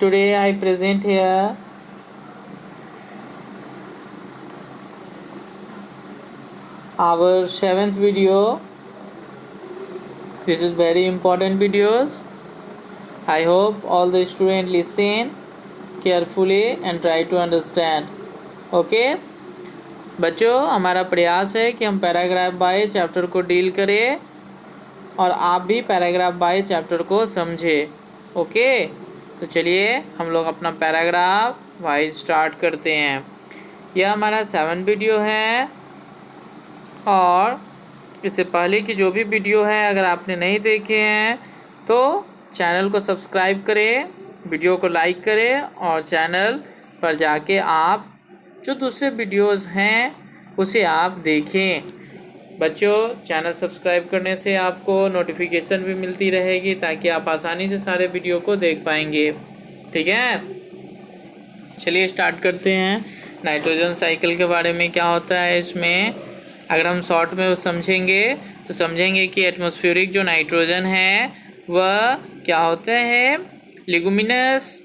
Today I present here our 7th video. This is very important videos. I hope all the students listen carefully and try to understand. Okay? बच्चों, हमारा प्रयास है कि हम paragraph by chapter को deal करें और आप भी पैराग्राफ बाय चैप्टर को समझें। ओके, तो चलिए हम लोग अपना पैराग्राफ वाइज स्टार्ट करते हैं। यह हमारा 7 वीडियो है और इससे पहले की जो भी वीडियो है अगर आपने नहीं देखे हैं तो चैनल को सब्सक्राइब करें, वीडियो को लाइक करें और चैनल पर जाके आप जो दूसरे वीडियोस हैं उसे आप देखें। बच्चों, चैनल सब्सक्राइब करने से आपको नोटिफिकेशन भी मिलती रहेगी ताकि आप आसानी से सारे वीडियो को देख पाएंगे। ठीक है, चलिए स्टार्ट करते हैं। नाइट्रोजन साइकिल के बारे में क्या होता है इसमें अगर हम शॉर्ट में समझेंगे तो समझेंगे कि एटमॉस्फेरिक जो नाइट्रोजन है वह क्या होता है, लिगुमिनस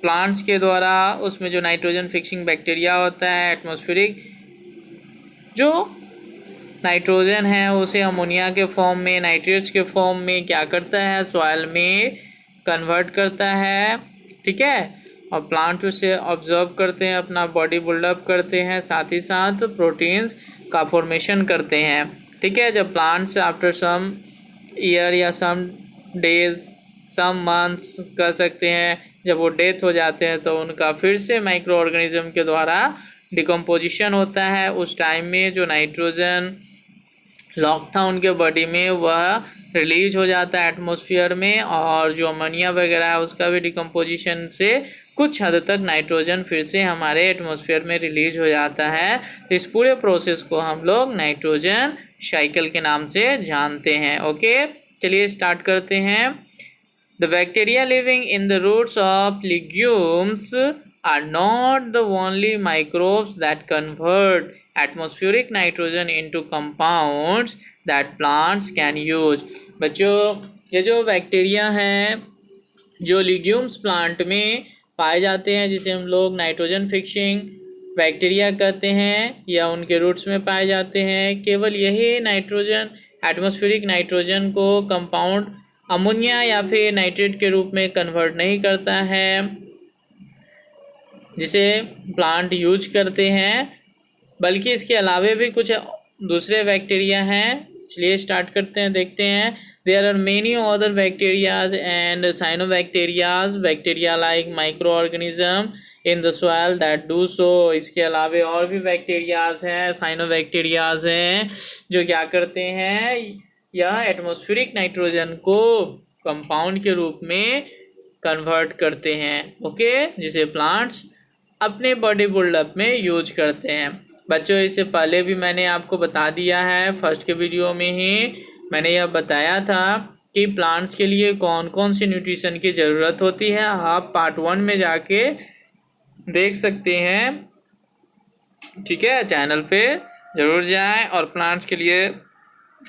प्लांट्स के द्वारा उसमें जो नाइट्रोजन फिक्सिंग बैक्टीरिया होता है, एटमॉस्फेरिक जो नाइट्रोजन है उसे अमोनिया के फॉर्म में, नाइट्रेट्स के फॉर्म में क्या करता है, सॉइल में कन्वर्ट करता है। ठीक है, और प्लांट उसे ऑब्जर्व करते हैं, अपना बॉडी बिल्डअप करते हैं, साथ ही साथ प्रोटीन्स का फॉर्मेशन करते हैं। ठीक है, जब प्लांट्स आफ्टर सम ईयर या सम डेज, सम मंथ्स कर सकते हैं, जब वो डेथ हो जाते हैं तो उनका फिर से माइक्रो ऑर्गेनिज्म के द्वारा डिकम्पोजिशन होता है। उस टाइम में जो नाइट्रोजन लॉक था उनके बॉडी में वह रिलीज हो जाता है एटमॉस्फेयर में, और जो अमोनिया वगैरह है उसका भी डिकम्पोजिशन से कुछ हद तक नाइट्रोजन फिर से हमारे एटमॉस्फेयर में रिलीज हो जाता है। तो इस पूरे प्रोसेस को हम लोग नाइट्रोजन साइकिल के नाम से जानते हैं। ओके, चलिए स्टार्ट करते हैं। The bacteria living in the roots of legumes are not the only microbes that convert atmospheric nitrogen into compounds that plants can use। बच्चों, ये जो बैक्टीरिया हैं जो लिग्यूम्स प्लांट में पाए जाते हैं, जिसे हम लोग नाइट्रोजन फिक्सिंग बैक्टीरिया कहते हैं या उनके रूट्स में पाए जाते हैं, केवल यही नाइट्रोजन, एटमॉस्फेरिक नाइट्रोजन को कंपाउंड अमोनिया या फिर नाइट्रेट के रूप में कन्वर्ट नहीं करता है जिसे प्लांट यूज करते हैं, बल्कि इसके अलावे भी कुछ दूसरे बैक्टीरिया हैं। चलिए स्टार्ट करते हैं, देखते हैं। There are many other bacterias and cyanobacterias, bacteria like micro organism in the soil that do so. इसके अलावे और भी बैक्टीरियाज हैं, साइनोबैक्टीरियाज हैं जो क्या करते हैं, यह एटमॉस्फेरिक नाइट्रोजन को कंपाउंड के रूप में कन्वर्ट करते हैं। ओके, जिसे प्लांट्स अपने बॉडी बिल्डअप में यूज करते हैं। बच्चों, इससे पहले भी मैंने आपको बता दिया है, फर्स्ट के वीडियो में ही मैंने यह बताया था कि प्लांट्स के लिए कौन कौन सी न्यूट्रिशन की ज़रूरत होती है। आप पार्ट 1 में जाके देख सकते हैं। ठीक है, चैनल पे ज़रूर जाएं और प्लांट्स के लिए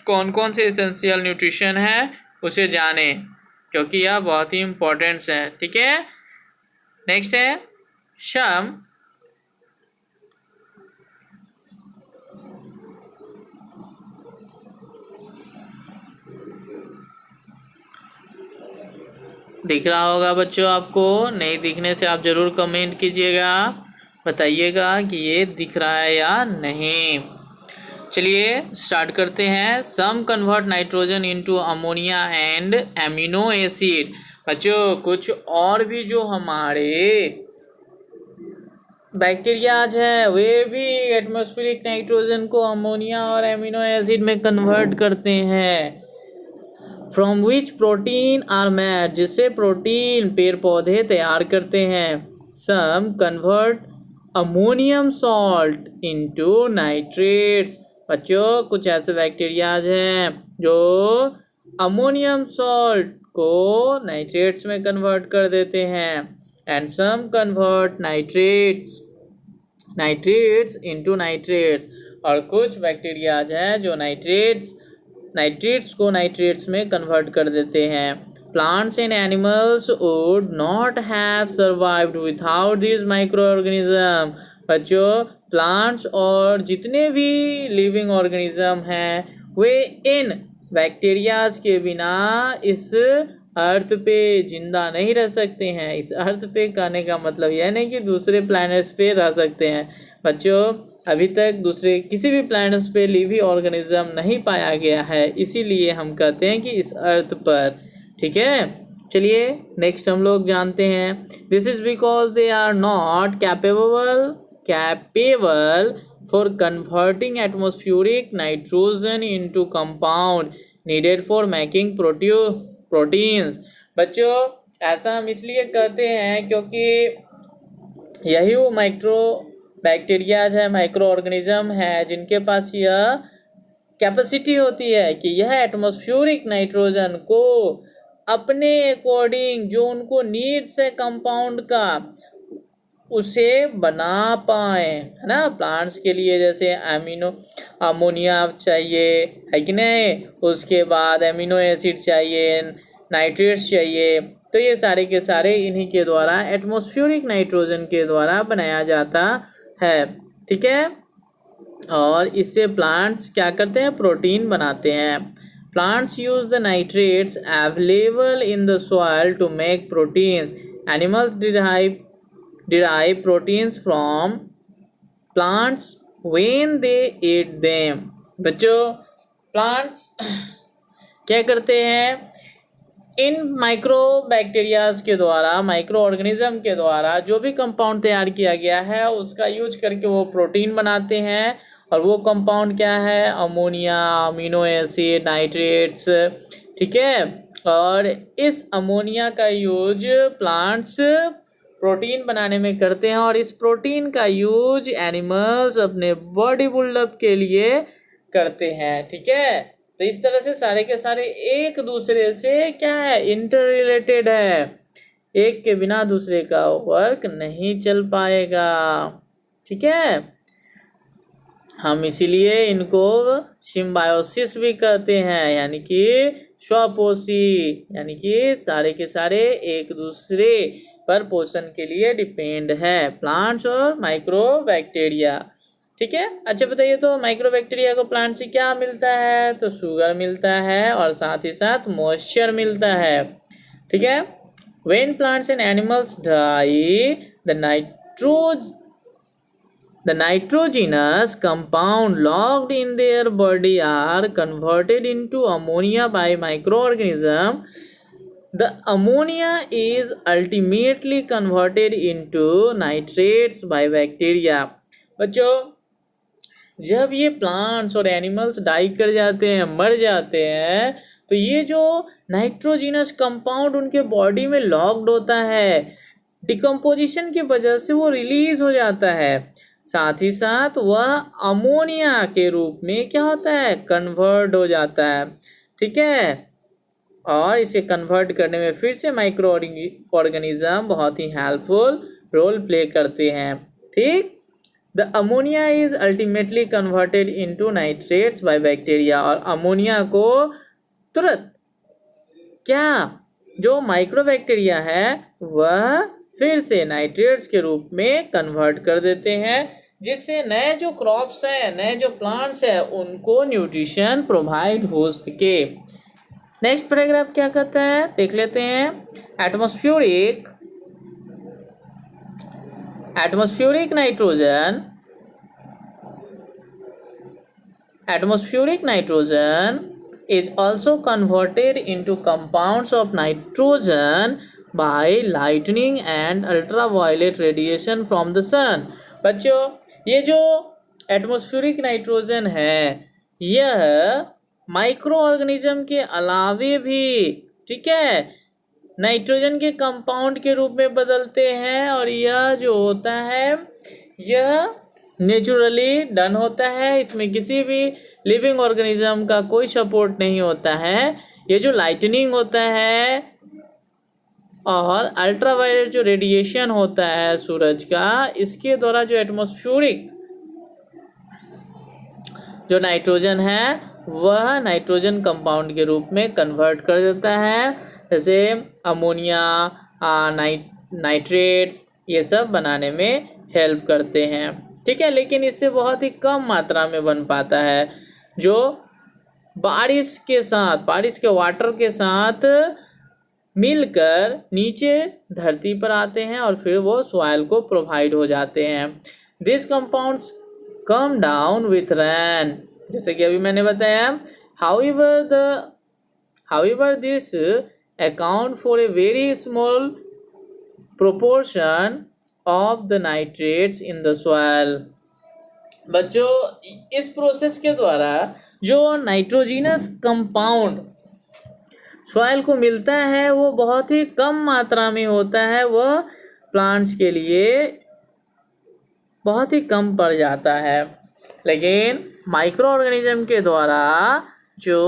कौन कौन से एसेंशियल न्यूट्रिशन है उसे जानें, क्योंकि यह बहुत ही इम्पोर्टेंट है। ठीक है, नेक्स्ट है शम। दिख रहा होगा बच्चों आपको, नहीं दिखने से आप ज़रूर कमेंट कीजिएगा, बताइएगा कि ये दिख रहा है या नहीं। चलिए स्टार्ट करते हैं। Some convert nitrogen into ammonia and amino acid. बच्चों, कुछ और भी जो हमारे बैक्टीरियाज हैं वे भी एटमॉस्फेरिक नाइट्रोजन को अमोनिया और एमिनो एसिड में कन्वर्ट करते हैं। From which protein are made, जिससे प्रोटीन पेड़ पौधे तैयार करते हैं। Some convert ammonium salt into nitrates. बच्चों, कुछ ऐसे बैक्टीरियाज हैं जो अमोनियम सॉल्ट को नाइट्रेट्स में कन्वर्ट कर देते हैं। And some convert nitrates into nitrates, और कुछ बैक्टीरियाज हैं जो नाइट्रेट्स को नाइट्रेट्स में कन्वर्ट कर देते हैं। plants and animals would not have survived without these microorganism। बच्चों, प्लांट्स और जितने भी लिविंग ऑर्गेनिज्म हैं वे इन बैक्टीरियाज के बिना इस अर्थ पे जिंदा नहीं रह सकते हैं। इस अर्थ पे कहने का मतलब यह नहीं कि दूसरे प्लैनेट्स पे रह सकते हैं। बच्चों, अभी तक दूसरे किसी भी प्लैनेट्स पे लिविंग ऑर्गेनिज्म नहीं पाया गया है, इसीलिए हम कहते हैं कि इस अर्थ पर। ठीक है, चलिए नेक्स्ट हम लोग जानते हैं। This is because they are not capable for converting atmospheric nitrogen into compound needed for making proteins। बच्चों, ऐसा हम इसलिए कहते हैं क्योंकि यही वो माइक्रो बैक्टीरियाज है, माइक्रो ऑर्गेनिज्म है जिनके पास यह कैपेसिटी होती है कि यह एटमॉस्फेरिक नाइट्रोजन को अपने अकॉर्डिंग जो उनको नीड्स है कंपाउंड का उसे बना पाए, है ना। प्लांट्स के लिए जैसे अमोनिया चाहिए, है कि नहीं, उसके बाद एमिनो एसिड चाहिए, नाइट्रेट्स चाहिए, तो ये सारे के सारे इन्हीं के द्वारा एटमॉस्फेरिक नाइट्रोजन के द्वारा बनाया जाता है। ठीक है, और इससे प्लांट्स क्या करते हैं, प्रोटीन बनाते हैं। Plants use the nitrates available in the soil to make proteins. Animals derive proteins from plants when they eat them। बच्चों, प्लांट्स क्या करते हैं, इन माइक्रो बैक्टीरियाज के द्वारा, माइक्रो ऑर्गेनिज्म के द्वारा जो भी कंपाउंड तैयार किया गया है उसका यूज करके वो प्रोटीन बनाते हैं। और वो कंपाउंड क्या है, अमोनिया, अमीनो एसिड, नाइट्रेट्स। ठीक है, और इस अमोनिया का यूज प्लांट्स प्रोटीन बनाने में करते हैं और इस प्रोटीन का यूज एनिमल्स अपने बॉडी बिल्डअप के लिए करते हैं। ठीक है, तो इस तरह से सारे के सारे एक दूसरे से क्या है, इंटर रिलेटेड है। एक के बिना दूसरे का वर्क नहीं चल पाएगा। ठीक है, हम इसीलिए इनको सिम्बायोसिस भी कहते हैं, यानी कि स्वपोषी, यानी कि सारे के सारे एक दूसरे पर पोषण के लिए डिपेंड है, प्लांट्स और माइक्रो बैक्टीरिया। ठीक है, अच्छा बताइए, तो माइक्रो बैक्टीरिया को प्लांट से क्या मिलता है, तो शुगर मिलता है और साथ ही साथ मॉइस्चर मिलता है। ठीक है, when plants and animals die the nitrogenous compound locked in their body are converted into ammonia by microorganism। The ammonia is ultimately converted into nitrates by bacteria। बच्चों, जब ये प्लांट्स और एनिमल्स डाई कर जाते हैं, मर जाते हैं, तो ये जो नाइट्रोजिनस कंपाउंड उनके बॉडी में लॉक्ड होता है, डिकम्पोजिशन की वजह से वो रिलीज हो जाता है। साथ ही साथ वह अमोनिया के रूप में क्या होता है, कन्वर्ट हो जाता है। ठीक है, और इसे कन्वर्ट करने में फिर से माइक्रो ऑर्गेनिज्म बहुत ही हेल्पफुल रोल प्ले करते हैं। ठीक, the ammonia is ultimately converted into nitrates by bacteria. और अमोनिया को तुरंत क्या, जो माइक्रो बैक्टीरिया है वह फिर से नाइट्रेट्स के रूप में कन्वर्ट कर देते हैं, जिससे नए जो क्रॉप्स है, नए जो प्लांट्स है, उनको न्यूट्रिशन प्रोवाइड हो सके। नेक्स्ट पैराग्राफ क्या कहता है, देख लेते हैं। Atmospheric nitrogen is also converted into compounds of nitrogen by lightning and ultraviolet radiation from the sun। बच्चों, ये जो एटमॉस्फेरिक नाइट्रोजन है यह माइक्रो ऑर्गेनिज्म के अलावे भी, ठीक है, नाइट्रोजन के कंपाउंड के रूप में बदलते हैं। और यह जो होता है यह नेचुरली डन होता है, इसमें किसी भी लिविंग ऑर्गेनिज्म का कोई सपोर्ट नहीं होता है। ये जो लाइटनिंग होता है और अल्ट्रावायलेट जो रेडिएशन होता है सूरज का, इसके द्वारा जो एटमॉस्फेरिक जो नाइट्रोजन है वह नाइट्रोजन कंपाउंड के रूप में कन्वर्ट कर देता है। जैसे अमोनिया, नाइट्रेट्स, ये सब बनाने में हेल्प करते हैं। ठीक है, लेकिन इससे बहुत ही कम मात्रा में बन पाता है, जो बारिश के वाटर के साथ मिलकर नीचे धरती पर आते हैं और फिर वो सॉइल को प्रोवाइड हो जाते हैं। This compounds come down with rain, जैसे कि अभी मैंने बताया। However, this account for a very small proportion of the nitrates in the soil. बच्चों, इस प्रोसेस के द्वारा जो नाइट्रोजिनस कंपाउंड सॉइल को मिलता है वो बहुत ही कम मात्रा में होता है, वह प्लांट्स के लिए बहुत ही कम पड़ जाता है। लेकिन माइक्रो ऑर्गेनिज्म के द्वारा जो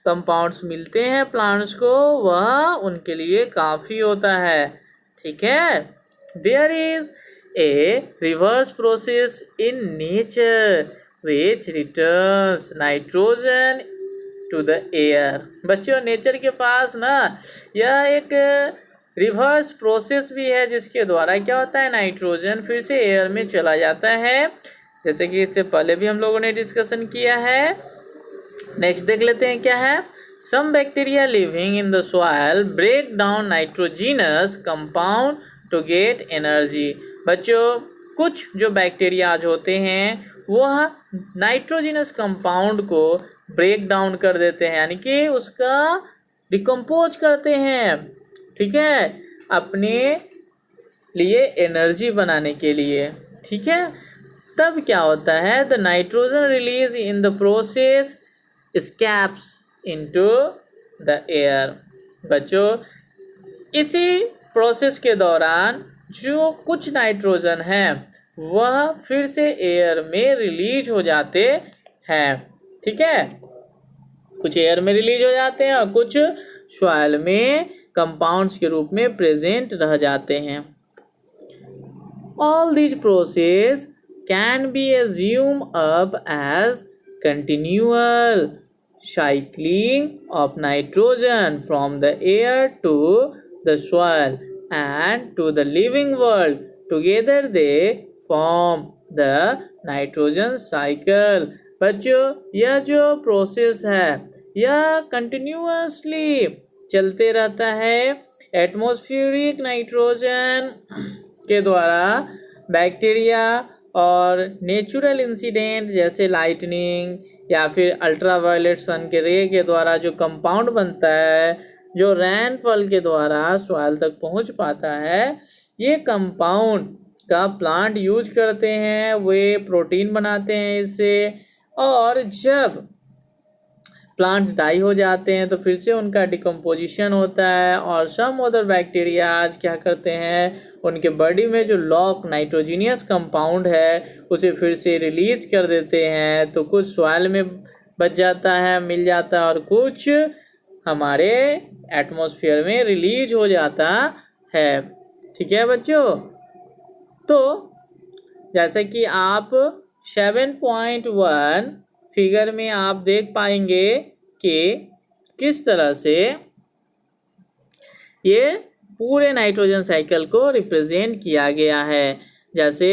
कंपाउंड्स मिलते हैं प्लांट्स को, वह उनके लिए काफ़ी होता है। ठीक है, there is a reverse process in nature which returns nitrogen to the air. बच्चों, नेचर के पास ना यह एक रिवर्स प्रोसेस भी है, जिसके द्वारा क्या होता है, नाइट्रोजन फिर से एयर में चला जाता है, जैसे कि इससे पहले भी हम लोगों ने डिस्कशन किया है। नेक्स्ट देख लेते हैं क्या है। Some bacteria living in the soil break down nitrogenous compound to get energy. बच्चों, कुछ जो बैक्टीरियाज होते हैं वह नाइट्रोजिनस कंपाउंड को ब्रेक डाउन कर देते हैं, यानी कि उसका डिकम्पोज करते हैं। ठीक है, अपने लिए एनर्जी बनाने के लिए। ठीक है, तब क्या होता है, the nitrogen release in the process escapes into the air। बच्चों, इसी प्रोसेस के दौरान जो कुछ नाइट्रोजन है वह फिर से एयर में रिलीज हो जाते हैं। ठीक है, कुछ एयर में रिलीज हो जाते हैं और कुछ सॉइल में कंपाउंड्स के रूप में प्रेजेंट रह जाते हैं। All these processes can be assumed up as continual cycling of nitrogen from the air to the soil and to the living world. Together they form the nitrogen cycle। बच्चों, यह जो process है यह continuously चलते रहता है। Atmospheric nitrogen के द्वारा बैक्टीरिया और नेचुरल इंसिडेंट जैसे लाइटनिंग या फिर अल्ट्रावायलेट सन के रे के द्वारा जो कंपाउंड बनता है, जो रैनफॉल के द्वारा सॉइल तक पहुंच पाता है, ये कंपाउंड का प्लांट यूज करते हैं, वे प्रोटीन बनाते हैं इससे। और जब प्लांट्स डाई हो जाते हैं तो फिर से उनका डिकम्पोजिशन होता है और सम अदर बैक्टीरियाज क्या करते हैं, उनके बॉडी में जो लॉक नाइट्रोजीनियस कंपाउंड है उसे फिर से रिलीज कर देते हैं। तो कुछ सॉइल में बच जाता है, मिल जाता है, और कुछ हमारे एटमॉस्फेयर में रिलीज हो जाता है। ठीक है बच्चों, तो जैसे कि आप 7.1 फिगर में आप देख पाएंगे कि किस तरह से ये पूरे नाइट्रोजन साइकिल को रिप्रेजेंट किया गया है। जैसे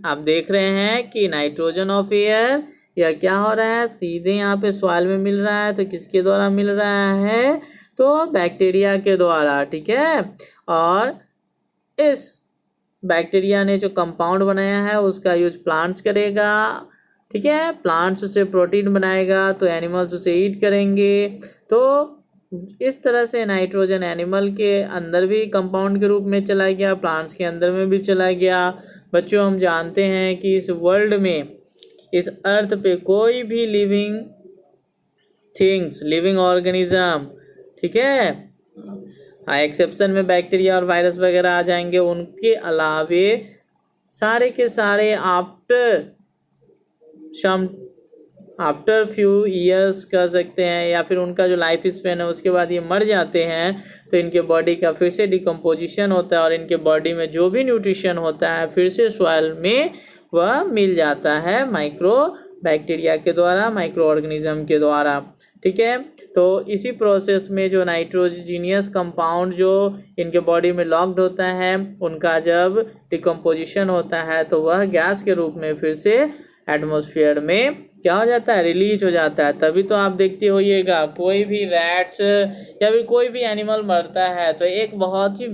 आप देख रहे हैं कि नाइट्रोजन ऑफ एयर, यह क्या हो रहा है, सीधे यहाँ पे सॉइल में मिल रहा है, तो किसके द्वारा मिल रहा है, तो बैक्टीरिया के द्वारा। ठीक है, और इस बैक्टीरिया ने जो कंपाउंड बनाया है उसका यूज प्लांट्स करेगा। ठीक है, प्लांट्स उसे प्रोटीन बनाएगा तो एनिमल्स उसे ईट करेंगे। तो इस तरह से नाइट्रोजन एनिमल के अंदर भी कंपाउंड के रूप में चला गया, प्लांट्स के अंदर में भी चला गया। बच्चों, हम जानते हैं कि इस वर्ल्ड में, इस अर्थ पे कोई भी लिविंग थिंग्स, लिविंग ऑर्गेनिज्म, ठीक है, हाँ एक्सेप्शन में बैक्टीरिया और वायरस वगैरह आ जाएंगे, उनके अलावे सारे के सारे आफ्टर फ्यू ईयर्स कह सकते हैं, या फिर उनका जो लाइफ स्पेन है उसके बाद ये मर जाते हैं। तो इनके बॉडी का फिर से डिकम्पोजिशन होता है और इनके बॉडी में जो भी न्यूट्रिशन होता है फिर से सॉइल में वह मिल जाता है माइक्रो बैक्टीरिया के द्वारा, माइक्रो ऑर्गेनिज्म के द्वारा। ठीक है। तो इसी प्रोसेस में जो नाइट्रोजीनियस कंपाउंड जो इनके बॉडी में लॉक्ड होता है, उनका जब डिकम्पोजिशन होता है तो वह गैस के रूप में फिर से एटमॉस्फेयर में क्या हो जाता है, रिलीज हो जाता है। तभी तो आप देखते होइएगा कोई भी रैट्स या फिर कोई भी एनिमल मरता है तो एक बहुत ही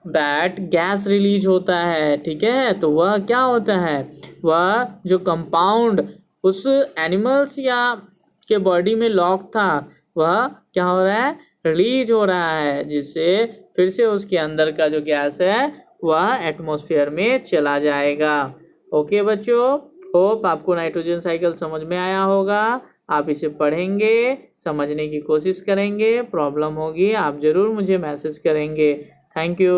बैड गैस रिलीज होता है, ठीक है। तो वह क्या होता है, वह जो कंपाउंड उस एनिमल्स या के बॉडी में लॉक था वह क्या हो रहा है, रिलीज हो रहा है, जिससे फिर से उसके अंदर का जो गैस है वह एटमॉस्फेयर में चला जाएगा। ओके बच्चों, होप आपको नाइट्रोजन साइकिल समझ में आया होगा। आप इसे पढ़ेंगे, समझने की कोशिश करेंगे, प्रॉब्लम होगी आप ज़रूर मुझे मैसेज करेंगे। Thank you.